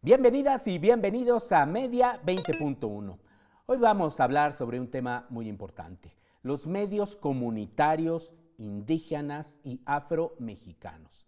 Bienvenidas y bienvenidos a Media 20.1. Hoy vamos a hablar sobre un tema muy importante, los medios comunitarios, indígenas y afromexicanos.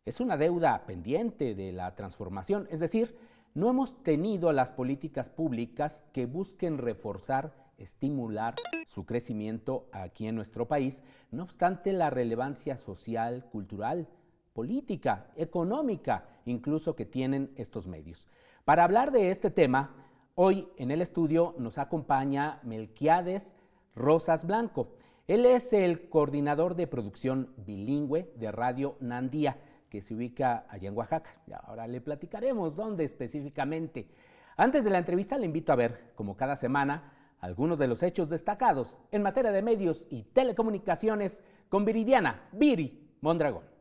Es una deuda pendiente de la transformación, es decir, no hemos tenido las políticas públicas que busquen reforzar, estimular su crecimiento aquí en nuestro país, no obstante la relevancia social, cultural, política, económica, incluso que tienen estos medios. Para hablar de este tema, hoy en el estudio nos acompaña Melquiades Rosas Blanco. Él es el coordinador de producción bilingüe de Radio Nandía, que se ubica allá en Oaxaca. Y ahora le platicaremos dónde específicamente. Antes de la entrevista le invito a ver, como cada semana, algunos de los hechos destacados en materia de medios y telecomunicaciones con Viridiana Viri Mondragón.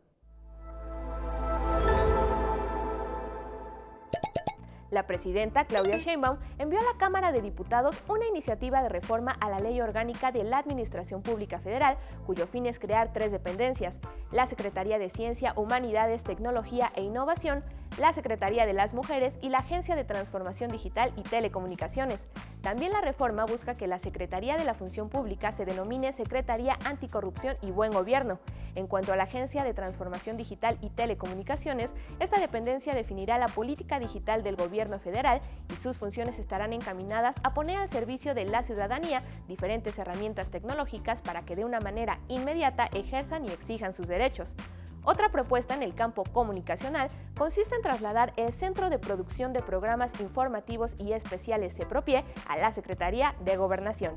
La presidenta Claudia Sheinbaum envió a la Cámara de Diputados una iniciativa de reforma a la Ley Orgánica de la Administración Pública Federal, cuyo fin es crear 3 dependencias: la Secretaría de Ciencia, Humanidades, Tecnología e Innovación, la Secretaría de las Mujeres y la Agencia de Transformación Digital y Telecomunicaciones. También la reforma busca que la Secretaría de la Función Pública se denomine Secretaría Anticorrupción y Buen Gobierno. En cuanto a la Agencia de Transformación Digital y Telecomunicaciones, esta dependencia definirá la política digital del gobierno federal y sus funciones estarán encaminadas a poner al servicio de la ciudadanía diferentes herramientas tecnológicas para que de una manera inmediata ejerzan y exijan sus derechos. Otra propuesta en el campo comunicacional consiste en trasladar el Centro de Producción de Programas Informativos y Especiales CEPROPIE a la Secretaría de Gobernación.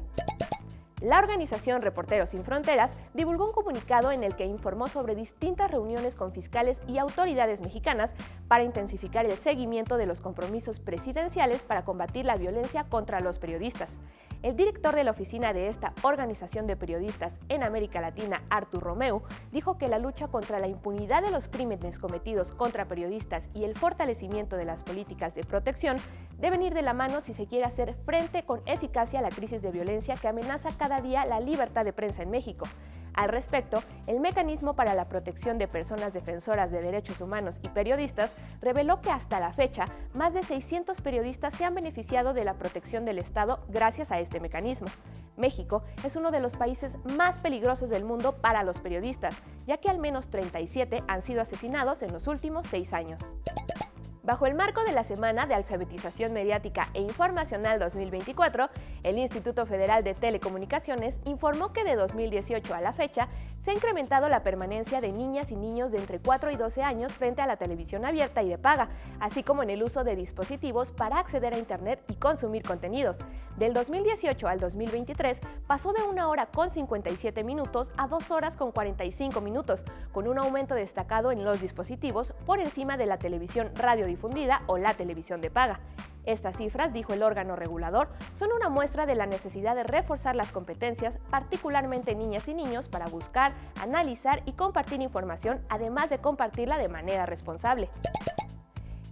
La organización Reporteros Sin Fronteras divulgó un comunicado en el que informó sobre distintas reuniones con fiscales y autoridades mexicanas para intensificar el seguimiento de los compromisos presidenciales para combatir la violencia contra los periodistas. El director de la oficina de esta organización de periodistas en América Latina, Artur Romeu, dijo que la lucha contra la impunidad de los crímenes cometidos contra periodistas y el fortalecimiento de las políticas de protección deben ir de la mano si se quiere hacer frente con eficacia a la crisis de violencia que amenaza cada día la libertad de prensa en México. Al respecto, el Mecanismo para la Protección de Personas Defensoras de Derechos Humanos y Periodistas reveló que hasta la fecha, más de 600 periodistas se han beneficiado de la protección del Estado gracias a este mecanismo. México es uno de los países más peligrosos del mundo para los periodistas, ya que al menos 37 han sido asesinados en los últimos 6 años. Bajo el marco de la Semana de Alfabetización Mediática e Informacional 2024, el Instituto Federal de Telecomunicaciones informó que de 2018 a la fecha se ha incrementado la permanencia de niñas y niños de entre 4 y 12 años frente a la televisión abierta y de paga, así como en el uso de dispositivos para acceder a Internet y consumir contenidos. Del 2018 al 2023 pasó de 1 hora con 57 minutos a 2 horas con 45 minutos, con un aumento destacado en los dispositivos por encima de la televisión radiodifundida o la televisión de paga. Estas cifras, dijo el órgano regulador, son una muestra de la necesidad de reforzar las competencias, particularmente en niñas y niños, para buscar, analizar y compartir información, además de compartirla de manera responsable.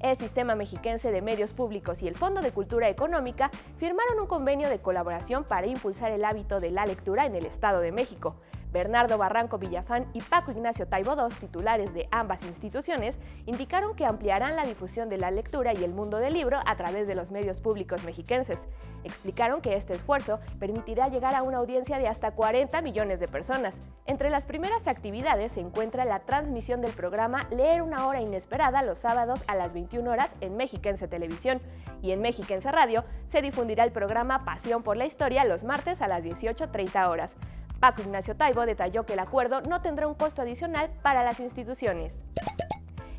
El Sistema Mexiquense de Medios Públicos y el Fondo de Cultura Económica firmaron un convenio de colaboración para impulsar el hábito de la lectura en el Estado de México. Bernardo Barranco Villafán y Paco Ignacio Taibo II, titulares de ambas instituciones, indicaron que ampliarán la difusión de la lectura y el mundo del libro a través de los medios públicos mexiquenses. Explicaron que este esfuerzo permitirá llegar a una audiencia de hasta 40 millones de personas. Entre las primeras actividades se encuentra la transmisión del programa Leer una hora inesperada los sábados a las 21 horas en Mexiquense Televisión, y en Mexiquense Radio se difundirá el programa Pasión por la Historia los martes a las 18:30 horas. Paco Ignacio Taibo detalló que el acuerdo no tendrá un costo adicional para las instituciones.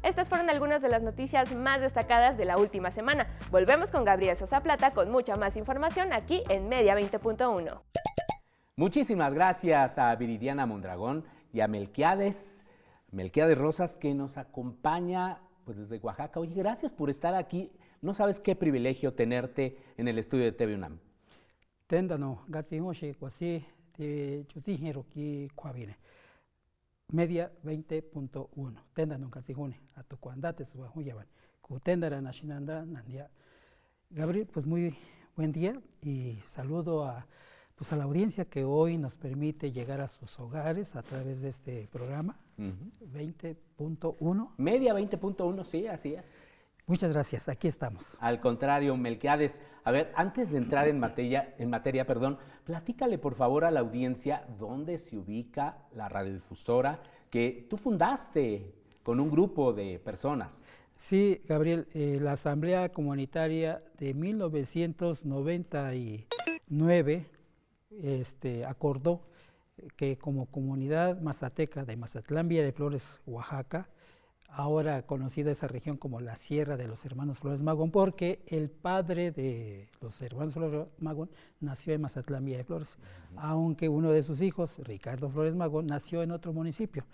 Estas fueron algunas de las noticias más destacadas de la última semana. Volvemos con Gabriel Sosa Plata con mucha más información aquí en Media 20.1. Muchísimas gracias a Viridiana Mondragón y a Melquiades Rosas, que nos acompaña pues desde Oaxaca. Oye, gracias por estar aquí. No sabes qué privilegio tenerte en el estudio de TV UNAM. Tendano, gatihoshi, kwasi, chutijero ki kwabine. Media 20.1. Tendano, gatijone, a tu cuandate, su bajuyaban. Kutendara nashinanda, nandia. Gabriel, pues muy buen día y saludo a la audiencia que hoy nos permite llegar a sus hogares a través de este programa 20.1. Media 20.1, sí, así es. Muchas gracias, aquí estamos. Al contrario, Melquiades, a ver, antes de entrar en materia, platícale por favor a la audiencia dónde se ubica la radiodifusora que tú fundaste con un grupo de personas. Sí, Gabriel, la Asamblea Comunitaria de 1999 acordó que como comunidad mazateca de Mazatlán, Villa de Flores, Oaxaca, ahora conocida esa región como la Sierra de los Hermanos Flores Magón, porque el padre de los Hermanos Flores Magón nació en Mazatlán, Villa de Flores, aunque uno de sus hijos, Ricardo Flores Magón, nació en otro municipio.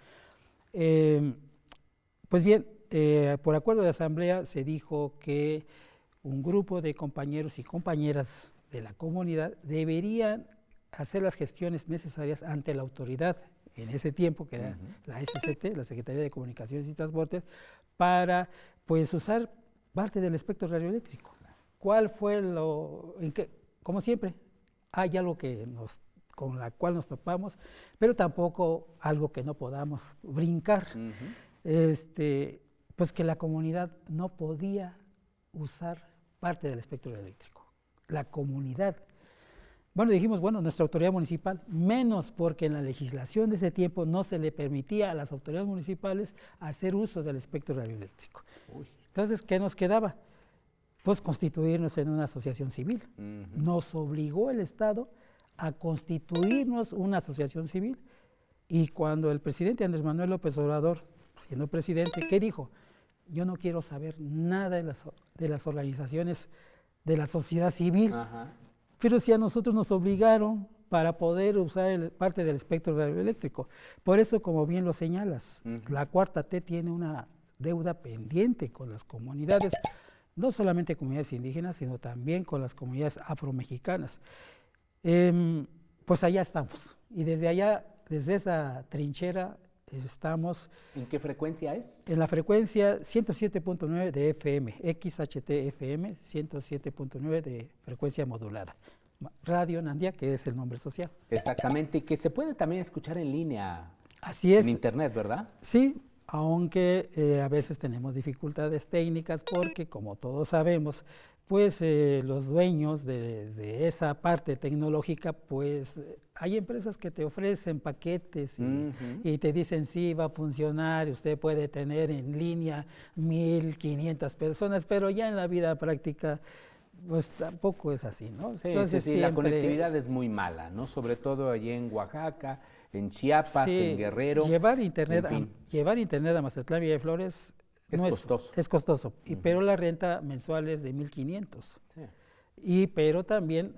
Pues bien, por acuerdo de asamblea se dijo que un grupo de compañeros y compañeras de la comunidad deberían hacer las gestiones necesarias ante la autoridad en ese tiempo, que era la SCT, la Secretaría de Comunicaciones y Transportes, para pues usar parte del espectro radioeléctrico. ¿Cuál fue como siempre, hay algo con la cual nos topamos, pero tampoco algo que no podamos brincar. Pues que la comunidad no podía usar parte del espectro eléctrico. La comunidad. Bueno, dijimos, nuestra autoridad municipal, menos porque en la legislación de ese tiempo no se le permitía a las autoridades municipales hacer uso del espectro radioeléctrico. Entonces, ¿qué nos quedaba? Pues constituirnos en una asociación civil. Nos obligó el Estado a constituirnos una asociación civil, y cuando el presidente Andrés Manuel López Obrador, siendo presidente, ¿qué dijo? Yo no quiero saber nada de las organizaciones de la sociedad civil. Pero si a nosotros nos obligaron para poder usar parte del espectro radioeléctrico. Por eso, como bien lo señalas, la Cuarta T tiene una deuda pendiente con las comunidades, no solamente comunidades indígenas, sino también con las comunidades afromexicanas. Pues allá estamos, y desde allá, desde esa trinchera, estamos. ¿En qué frecuencia es? En la frecuencia 107.9 de FM, XHT-FM, 107.9 de frecuencia modulada. Radio Nandia, que es el nombre social. Exactamente, y que se puede también escuchar en línea. Así es. En internet, ¿verdad? Sí, aunque a veces tenemos dificultades técnicas porque, como todos sabemos, pues los dueños de esa parte tecnológica, pues hay empresas que te ofrecen paquetes y te dicen sí, va a funcionar, usted puede tener en línea 1,500 personas, pero ya en la vida práctica pues tampoco es así, ¿no? Sí, entonces, sí, la conectividad es muy mala, ¿no? Sobre todo allí en Oaxaca, en Chiapas, en Guerrero. Llevar internet a Mazatlán, Villa de Flores es costoso. Es costoso, pero la renta mensual es de 1,500. Sí. Pero también,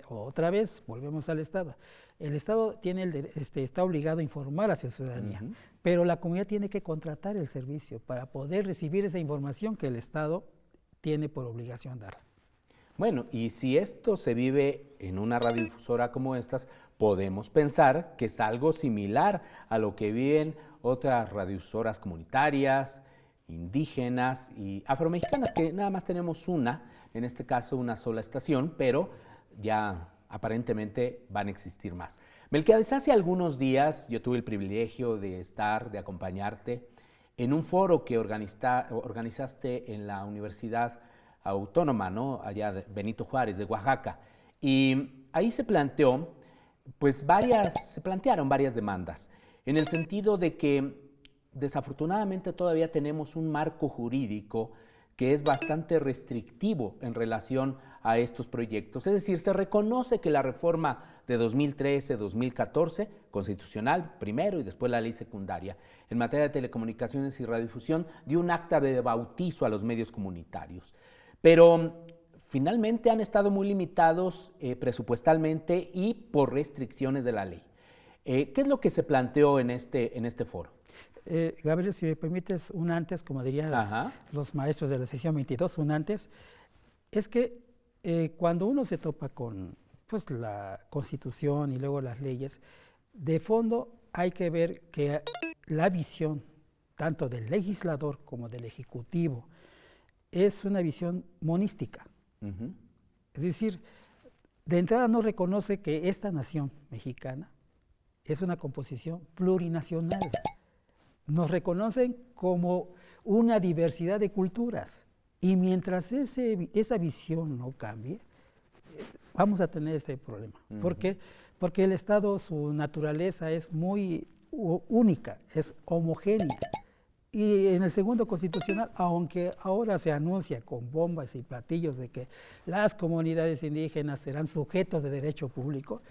otra vez, volvemos al Estado. El Estado está obligado a informar a su ciudadanía, pero la comunidad tiene que contratar el servicio para poder recibir esa información que el Estado tiene por obligación dar. Bueno, y si esto se vive en una radiodifusora como estas, podemos pensar que es algo similar a lo que viven otras radiodifusoras comunitarias, indígenas y afromexicanas, que nada más tenemos una, en este caso una sola estación, pero ya aparentemente van a existir más. Melquiades, hace algunos días yo tuve el privilegio de acompañarte en un foro que organizaste en la Universidad Autónoma, ¿no? Allá de Benito Juárez, de Oaxaca. Y ahí se plantearon varias demandas, en el sentido de que desafortunadamente todavía tenemos un marco jurídico que es bastante restrictivo en relación a estos proyectos. Es decir, se reconoce que la reforma de 2013-2014, constitucional primero y después la ley secundaria, en materia de telecomunicaciones y radiodifusión, dio un acta de bautizo a los medios comunitarios. Pero finalmente han estado muy limitados presupuestalmente y por restricciones de la ley. ¿Qué es lo que se planteó en este foro? Gabriel, si me permites, un antes, como dirían los maestros de la sesión 22, un antes, es que cuando uno se topa con la Constitución y luego las leyes, de fondo hay que ver que la visión, tanto del legislador como del ejecutivo, es una visión monística. Es decir, de entrada no reconoce que esta nación mexicana es una composición plurinacional. Nos reconocen como una diversidad de culturas Y mientras esa visión no cambie, vamos a tener este problema. ¿Por qué? Porque el Estado, su naturaleza es muy única, es homogénea. Y en el segundo constitucional, aunque ahora se anuncia con bombas y platillos de que las comunidades indígenas serán sujetos de derecho público,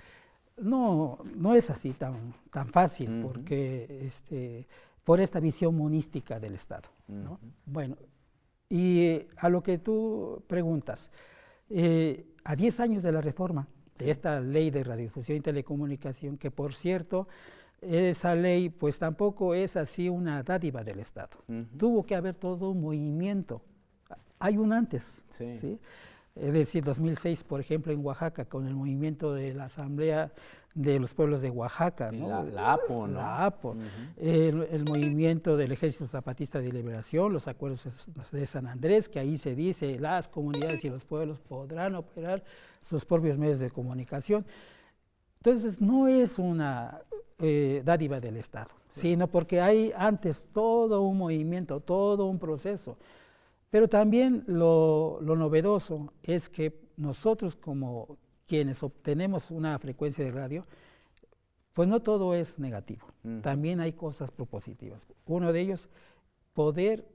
no es así tan fácil, porque por esta visión monística del Estado, ¿no? Bueno, y a lo que tú preguntas, a 10 años de la reforma de esta ley de radiodifusión y telecomunicación, que por cierto, esa ley pues tampoco es así una dádiva del Estado. Tuvo que haber todo un movimiento. Hay un antes, ¿sí? Es decir, 2006, por ejemplo, en Oaxaca, con el movimiento de la Asamblea de los Pueblos de Oaxaca, ¿no? La APO, ¿no? La APO, el movimiento del Ejército Zapatista de Liberación, los acuerdos de San Andrés, que ahí se dice, las comunidades y los pueblos podrán operar sus propios medios de comunicación. Entonces, no es una dádiva del Estado, sino porque hay antes todo un movimiento, todo un proceso. Pero también lo novedoso es que nosotros, como quienes obtenemos una frecuencia de radio, pues no todo es negativo, también hay cosas propositivas. Uno de ellos, poder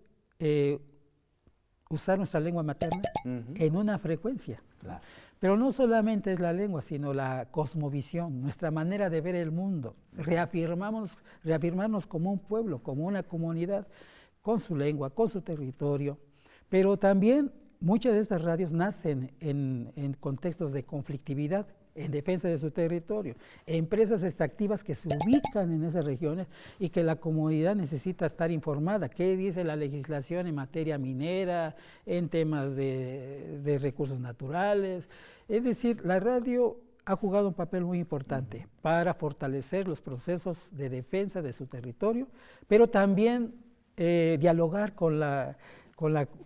usar nuestra lengua materna en una frecuencia. Claro. Pero no solamente es la lengua, sino la cosmovisión, nuestra manera de ver el mundo, reafirmarnos como un pueblo, como una comunidad, con su lengua, con su territorio. Pero también muchas de estas radios nacen en contextos de conflictividad, en defensa de su territorio, empresas extractivas que se ubican en esas regiones y que la comunidad necesita estar informada. ¿Qué dice la legislación en materia minera, en temas de recursos naturales? Es decir, la radio ha jugado un papel muy importante para fortalecer los procesos de defensa de su territorio, pero también dialogar con la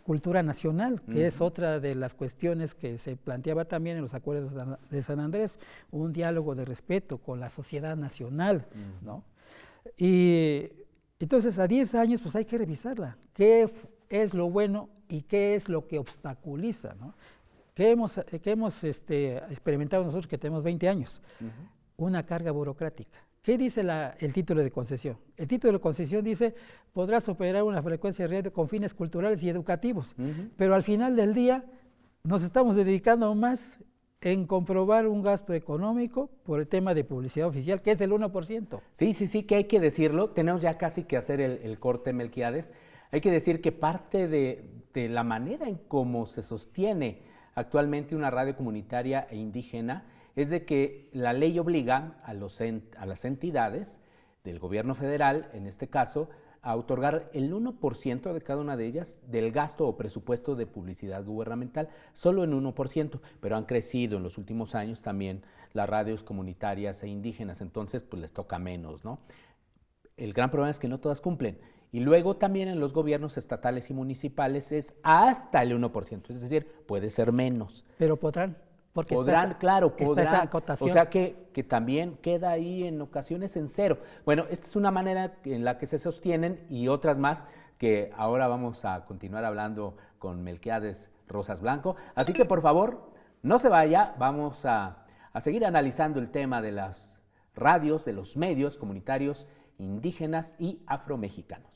cultura nacional, que es otra de las cuestiones que se planteaba también en los acuerdos de San Andrés, un diálogo de respeto con la sociedad nacional, ¿no? Y entonces a 10 años pues hay que revisarla, qué es lo bueno y qué es lo que obstaculiza, ¿no? ¿Qué hemos experimentado nosotros que tenemos 20 años? Una carga burocrática. ¿Qué dice el título de concesión? El título de concesión dice, podrás operar una frecuencia de radio con fines culturales y educativos, pero al final del día nos estamos dedicando más en comprobar un gasto económico por el tema de publicidad oficial, que es el 1%. Sí, que hay que decirlo, tenemos ya casi que hacer el corte, Melquiades. Hay que decir que parte de la manera en cómo se sostiene actualmente una radio comunitaria e indígena es de que la ley obliga a las entidades del gobierno federal, en este caso, a otorgar el 1% de cada una de ellas del gasto o presupuesto de publicidad gubernamental, solo en 1%, pero han crecido en los últimos años también las radios comunitarias e indígenas, entonces pues les toca menos, ¿no? El gran problema es que no todas cumplen. Y luego también en los gobiernos estatales y municipales es hasta el 1%, es decir, puede ser menos. Pero podrán. Porque podrán. Está esa acotación. O sea que también queda ahí en ocasiones en cero. Bueno, esta es una manera en la que se sostienen y otras más que ahora vamos a continuar hablando con Melquiades Rosas Blanco. Así que por favor, no se vaya, vamos a seguir analizando el tema de las radios, de los medios comunitarios indígenas y afromexicanos.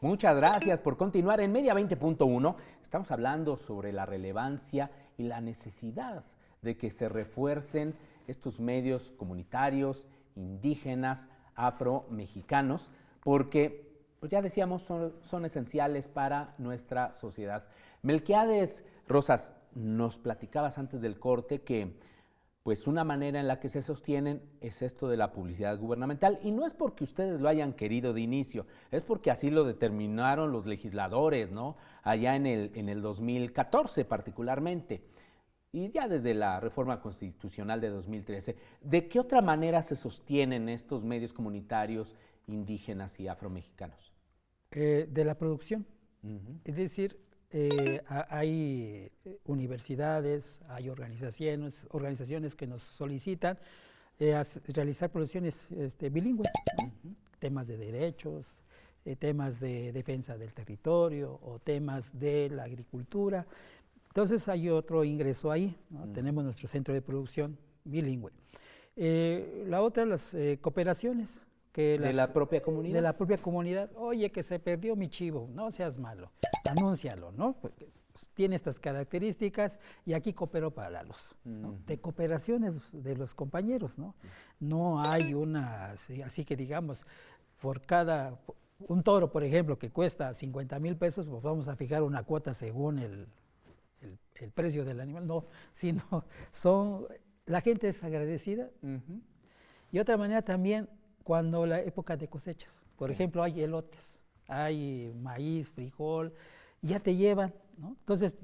Muchas gracias por continuar en Media 20.1. Estamos hablando sobre la relevancia y la necesidad de que se refuercen estos medios comunitarios, indígenas, afromexicanos, porque, pues ya decíamos, son esenciales para nuestra sociedad. Melquiades Rosas, nos platicabas antes del corte que pues una manera en la que se sostienen es esto de la publicidad gubernamental, y no es porque ustedes lo hayan querido de inicio, es porque así lo determinaron los legisladores, ¿no? Allá en el 2014 particularmente, y ya desde la reforma constitucional de 2013. ¿De qué otra manera se sostienen estos medios comunitarios indígenas y afromexicanos? De la producción, es decir, hay universidades, hay organizaciones que nos solicitan realizar producciones bilingües, temas de derechos, temas de defensa del territorio o temas de la agricultura. Entonces hay otro ingreso ahí, ¿no? Tenemos nuestro centro de producción bilingüe. La otra, las cooperaciones. ¿De la propia comunidad? De la propia comunidad. Oye, que se perdió mi chivo, no seas malo, anúncialo, ¿no? Porque tiene estas características y aquí cooperó para la luz, ¿no? De cooperaciones de los compañeros, ¿no? No hay una, así que digamos, por cada, un toro, por ejemplo, que cuesta 50,000 pesos, pues vamos a fijar una cuota según el precio del animal, no, sino la gente es agradecida. Y otra manera también, cuando la época de cosechas, por ejemplo, hay elotes, hay maíz, frijol, ya te llevan, ¿no? Entonces,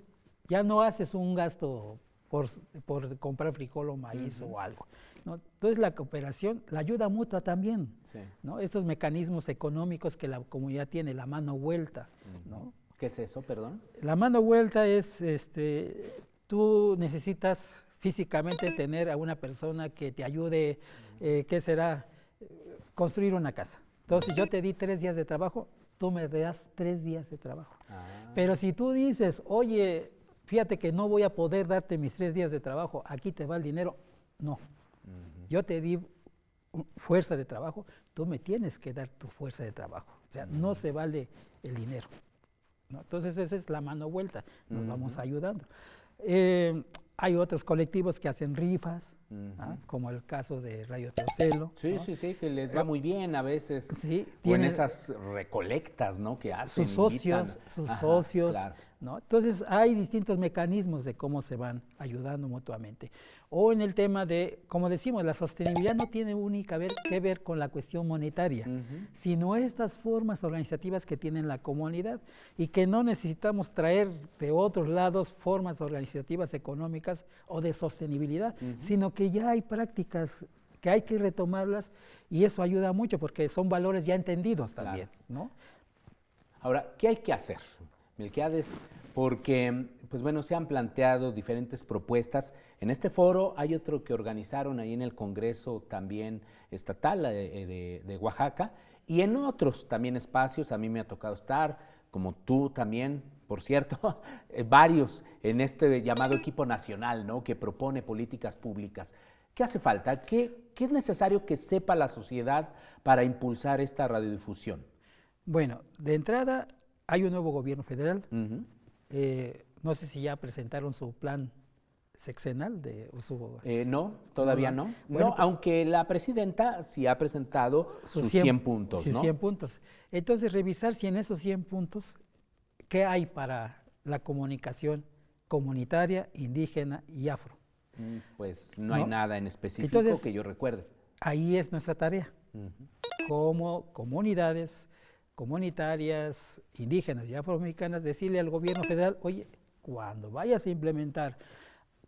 ya no haces un gasto por comprar frijol o maíz o algo, ¿no? Entonces, la cooperación, la ayuda mutua también, ¿no? Estos mecanismos económicos que la comunidad tiene, la mano vuelta, ¿no? ¿Qué es eso, perdón? La mano vuelta es, tú necesitas físicamente tener a una persona que te ayude, ¿qué será? Construir una casa. Entonces yo te di 3 días de trabajo, tú me das 3 días de trabajo. Pero si tú dices, oye, fíjate que no voy a poder darte mis 3 días de trabajo, aquí te va el dinero, no. Yo te di fuerza de trabajo, tú me tienes que dar tu fuerza de trabajo. O sea, no se vale el dinero, ¿no? Entonces esa es la mano vuelta, nos vamos ayudando. Hay otros colectivos que hacen rifas, como el caso de Radio Trocelo. Sí, ¿no? Sí, que les va muy bien a veces. Sí, tienen esas recolectas, ¿no? Que hacen. Sus socios, claro. ¿no? Entonces hay distintos mecanismos de cómo se van ayudando mutuamente. O en el tema de, como decimos, la sostenibilidad no tiene única que ver con la cuestión monetaria, sino estas formas organizativas que tiene la comunidad y que no necesitamos traer de otros lados formas organizativas económicas o de sostenibilidad, sino que ya hay prácticas que hay que retomarlas y eso ayuda mucho porque son valores ya entendidos también, ¿no? Ahora, ¿qué hay que hacer, Melquiades? Porque, pues bueno, se han planteado diferentes propuestas. En este foro hay otro que organizaron ahí en el Congreso también estatal de Oaxaca y en otros también espacios, a mí me ha tocado estar, como tú también, por cierto, varios en este llamado equipo nacional, ¿no? Que propone políticas públicas. ¿Qué hace falta? ¿Qué es necesario que sepa la sociedad para impulsar esta radiodifusión? Bueno, de entrada hay un nuevo gobierno federal. No sé si ya presentaron su plan sexenal. No, todavía no. Bueno, no, aunque la presidenta sí ha presentado sus 100 puntos, ¿no? 100 puntos. Entonces, revisar si en esos 100 puntos, ¿qué hay para la comunicación comunitaria, indígena y afro? Pues no hay nada en específico. Entonces, que yo recuerde. Ahí es nuestra tarea. Como comunidades comunitarias, indígenas y afromexicanas, decirle al gobierno federal, oye, cuando vayas a implementar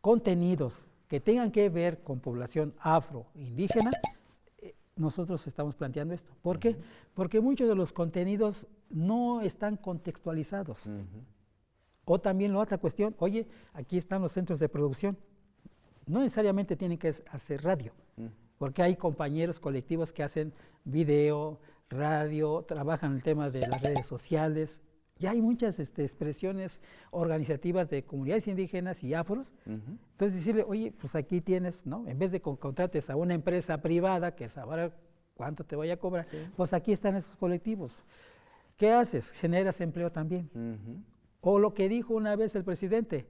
contenidos que tengan que ver con población afro, indígena, nosotros estamos planteando esto. ¿Por qué? Porque muchos de los contenidos no están contextualizados. O también la otra cuestión, oye, aquí están los centros de producción. No necesariamente tienen que hacer radio, porque hay compañeros colectivos que hacen video, radio, trabajan el tema de las redes sociales. Ya hay muchas expresiones organizativas de comunidades indígenas y afros. Entonces decirle, oye, pues aquí tienes, ¿no? En vez de que contrates a una empresa privada que sabrá cuánto te vaya a cobrar, pues aquí están esos colectivos. ¿Qué haces? Generas empleo también. O lo que dijo una vez el presidente,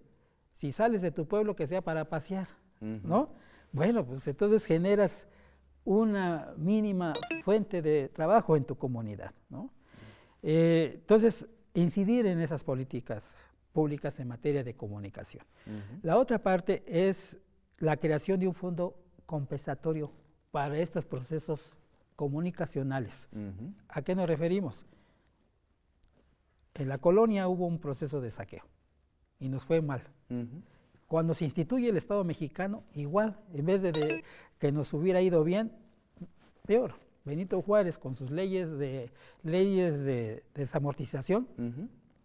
si sales de tu pueblo que sea para pasear, ¿no? Bueno, pues entonces generas una mínima fuente de trabajo en tu comunidad, ¿no? Entonces, incidir en esas políticas públicas en materia de comunicación. La otra parte es la creación de un fondo compensatorio para estos procesos comunicacionales. ¿A qué nos referimos? En la colonia hubo un proceso de saqueo y nos fue mal. Cuando se instituye el Estado mexicano, igual, en vez de que nos hubiera ido bien, peor. Benito Juárez con sus leyes de desamortización,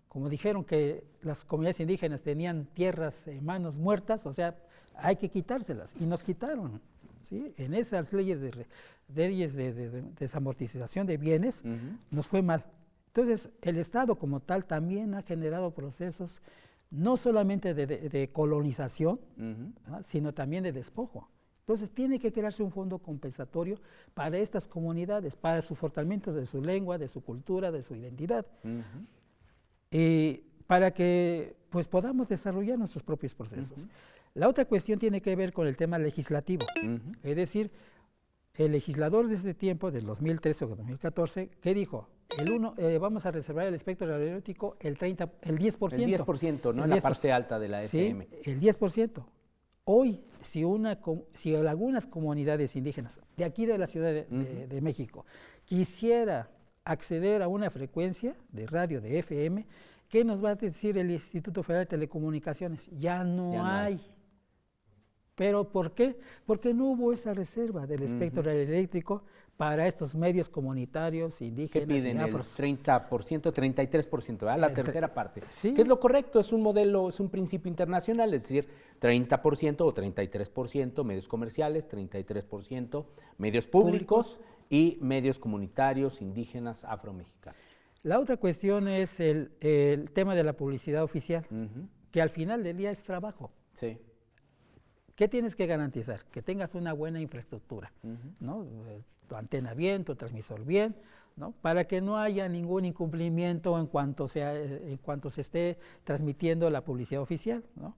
como dijeron que las comunidades indígenas tenían tierras en manos muertas, o sea, hay que quitárselas, y nos quitaron, ¿sí? En esas leyes de desamortización de bienes, nos fue mal. Entonces, el Estado como tal también ha generado procesos no solamente de colonización, ¿no?, sino también de despojo. Entonces, tiene que crearse un fondo compensatorio para estas comunidades, para su fortalecimiento de su lengua, de su cultura, de su identidad, y para que pues, podamos desarrollar nuestros propios procesos. La otra cuestión tiene que ver con el tema legislativo, es decir, el legislador de ese tiempo, del 2013 o 2014, ¿qué dijo? Vamos a reservar el espectro radioeléctrico el 10%. El 10%, ¿no? En la parte alta de la FM. Sí, el 10%. Hoy, si algunas comunidades indígenas de aquí de la Ciudad de México quisiera acceder a una frecuencia de radio de FM, ¿qué nos va a decir el Instituto Federal de Telecomunicaciones? Ya no hay. ¿Pero por qué? Porque no hubo esa reserva del espectro radioeléctrico para estos medios comunitarios, indígenas. ¿Qué piden? Y afros. El 30%, 33%, ¿verdad? La tercera parte. Sí. ¿Qué es lo correcto? Es un modelo, es un principio internacional, es decir, 30% o 33% medios comerciales, 33% medios públicos y medios comunitarios, indígenas, afromexicanos. La otra cuestión es el tema de la publicidad oficial, que al final del día es trabajo. Sí. ¿Qué tienes que garantizar? Que tengas una buena infraestructura, ¿no? Tu antena bien, tu transmisor bien, ¿no? Para que no haya ningún incumplimiento en cuanto se esté transmitiendo la publicidad oficial, ¿no?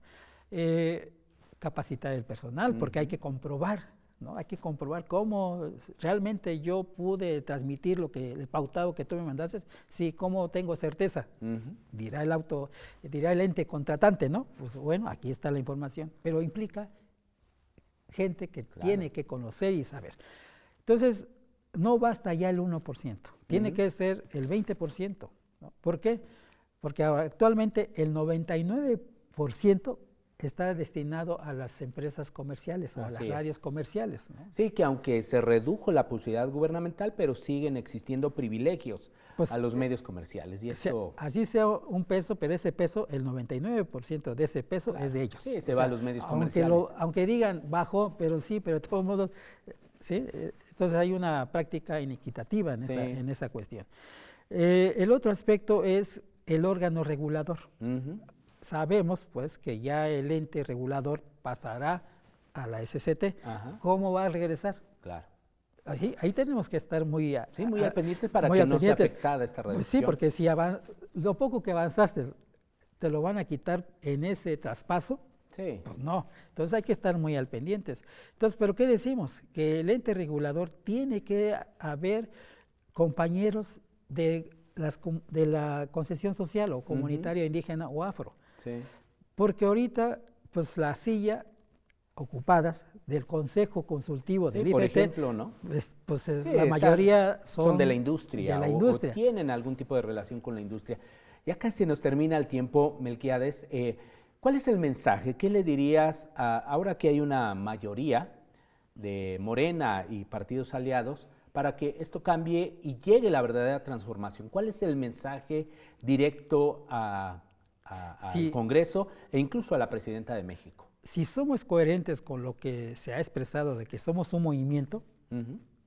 Capacitar el personal, porque hay que comprobar, ¿no? Hay que comprobar cómo realmente yo pude transmitir el pautado que tú me mandaste, sí, cómo tengo certeza, dirá el ente contratante, ¿no? Pues bueno, aquí está la información, pero implica gente que tiene que conocer y saber. Entonces, no basta ya el 1%, tiene que ser el 20%, ¿no? ¿Por qué? Porque actualmente el 99% está destinado a las empresas comerciales o a las radios comerciales, ¿no? Sí, que aunque se redujo la publicidad gubernamental, pero siguen existiendo privilegios a los medios comerciales. Y eso... Así sea un peso, pero ese peso, el 99% de ese peso es de ellos. Sí, se va a los medios comerciales. Aunque digan bajó, pero de todos modos, ¿sí? Entonces hay una práctica inequitativa en esa cuestión. El otro aspecto es el órgano regulador. Sabemos pues que ya el ente regulador pasará a la SCT. ¿Cómo va a regresar? Claro. Ahí tenemos que estar muy al pendientes para que no sea afectada esta reducción. Pues sí, porque si lo poco que avanzaste te lo van a quitar en ese traspaso, pues no. Entonces hay que estar muy al pendientes. Entonces, ¿pero qué decimos? Que el ente regulador tiene que haber compañeros de la concesión social o comunitaria, indígena o afro. Porque ahorita, pues la silla ocupadas del Consejo Consultivo del IFT, por ejemplo, ¿no? La mayoría son de la industria, o tienen algún tipo de relación con la industria. Ya casi nos termina el tiempo, Melquíades. ¿Cuál es el mensaje? ¿Qué le dirías ahora que hay una mayoría de Morena y partidos aliados para que esto cambie y llegue la verdadera transformación? ¿Cuál es el mensaje directo al Congreso e incluso a la Presidenta de México? Si somos coherentes con lo que se ha expresado de que somos un movimiento,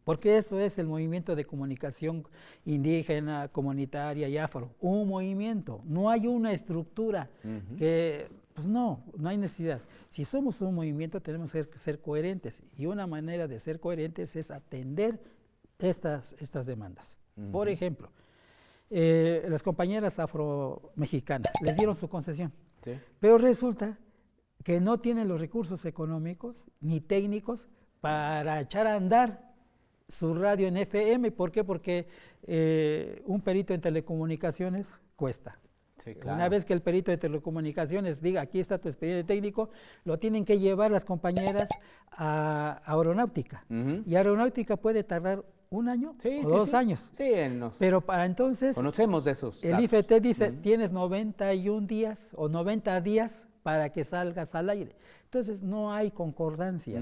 porque eso es el movimiento de comunicación indígena, comunitaria y afro, un movimiento, no hay una estructura que, pues no hay necesidad. Si somos un movimiento tenemos que ser coherentes y una manera de ser coherentes es atender estas demandas. Por ejemplo, las compañeras afromexicanas les dieron su concesión, pero resulta que no tienen los recursos económicos ni técnicos para echar a andar su radio en FM. ¿Por qué? Porque un perito en telecomunicaciones cuesta. Una vez que el perito de telecomunicaciones diga, aquí está tu expediente técnico, lo tienen que llevar las compañeras a aeronáutica. Y aeronáutica puede tardar un año o 2 años. Pero para entonces, conocemos de esos el IFT dice, tienes 91 días o 90 días para que salgas al aire. Entonces no hay concordancia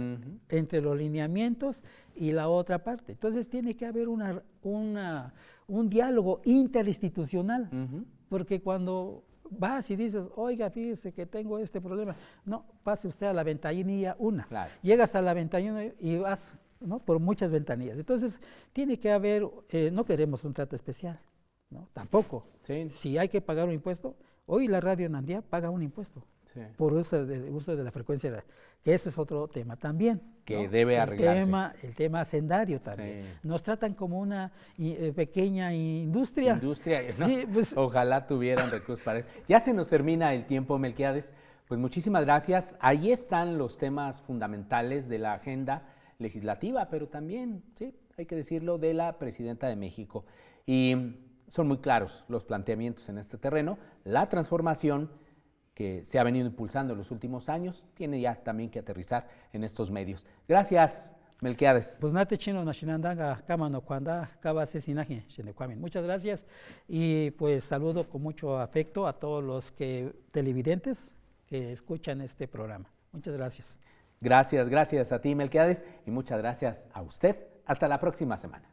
entre los lineamientos y la otra parte. Entonces tiene que haber un diálogo interinstitucional, porque cuando vas y dices, oiga, fíjese que tengo este problema, no, pase usted a la ventanilla llegas a la ventanilla y vas, ¿no?, por muchas ventanillas. Entonces tiene que haber, no queremos un trato especial, ¿no? Tampoco. Sí. Si hay que pagar un impuesto, hoy la radio en Andía paga un impuesto Sí. por uso de la frecuencia, que ese es otro tema también. Que ¿no? debe arreglarse. El tema hacendario también. Sí. Nos tratan como una pequeña industria. Industria, ¿no? Sí, pues, Ojalá tuvieran recursos para eso. Ya se nos termina el tiempo, Melquiades. Pues muchísimas gracias. Ahí están los temas fundamentales de la agenda legislativa, pero también, sí, hay que decirlo, de la Presidenta de México. Y son muy claros los planteamientos en este terreno. La transformación que se ha venido impulsando en los últimos años tiene ya también que aterrizar en estos medios. Gracias, Melquiades. pues nate chino nashinandanga kamano cuanda kaba sesinaje shenekwamin. Muchas gracias y pues saludo con mucho afecto a todos los televidentes que escuchan este programa. Muchas gracias. Gracias a ti, Melquiades, y muchas gracias a usted. Hasta la próxima semana.